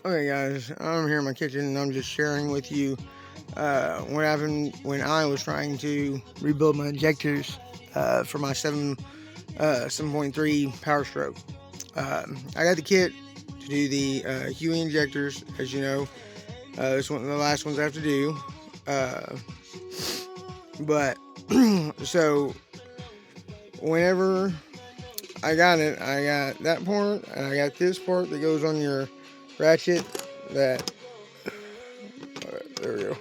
Okay, guys, I'm here in my kitchen and I'm just sharing with you what happened when I was trying to rebuild my injectors for my 7.3 Power Stroke. I got the kit to do the Huey injectors, as you know. This one, the last ones I have to do. Uh, but so whenever I got it, I got that part and I got this part that goes on your ratchet. That there we go.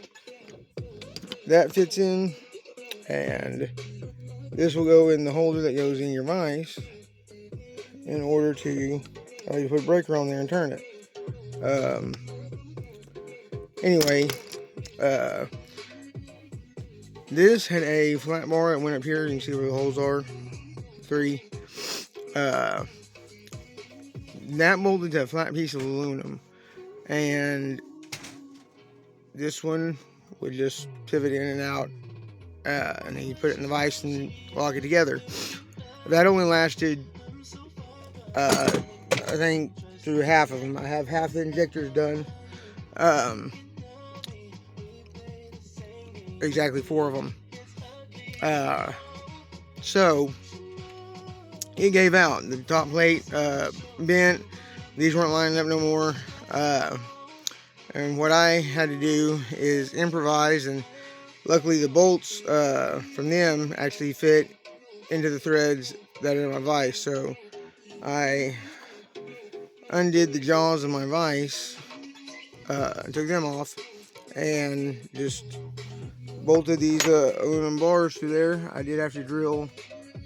That fits in, and this will go in the holder that goes in your vise in order to you put a breaker on there and turn it. Um, anyway, uh, this had a flat bar that went up here. You can see where the holes are. 3. Uh, that molded to a flat piece of aluminum, and this one would just pivot in and out, and then you put it in the vise and lock it together. That only lasted, I think, through half of them. I have half the injectors done. Exactly 4 of them. So it gave out. The top plate bent. These weren't lining up no more. And what I had to do is improvise, and luckily the bolts from them actually fit into the threads that are in my vise. So I undid the jaws of my vise, took them off, and just bolted these aluminum bars through there. I did have to drill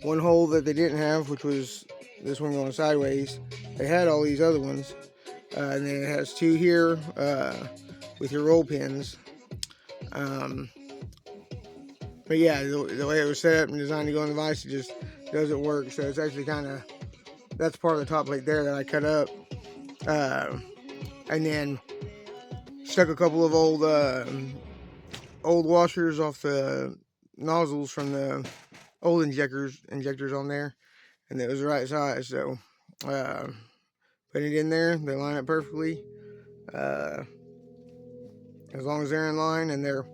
one hole that they didn't have, which was this one going sideways. They had all these other ones, and then it has 2 here with your roll pins. But yeah, the way it was set up and designed to go in the vise, it just doesn't work. So it's actually kind of, that's part of the top plate there that I cut up, and then stuck a couple of old washers off the nozzles from the old injectors on there, and it was the right size. So put it in there, they line up perfectly, as long as they're in line and they're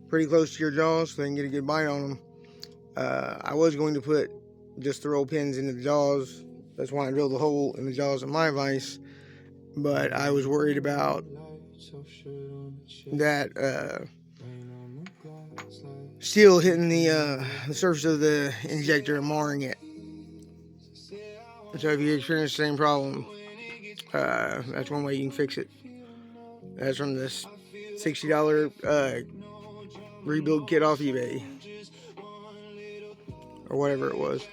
pretty close to your jaws so they can get a good bite on them. I was going to put just the roll pins into the jaws. That's why I drilled the hole in the jaws of my vise, but I was worried about that steel hitting the surface of the injector and marring it. So if you experience the same problem, that's one way you can fix it. That's from this $60 rebuild kit off eBay, or whatever it was.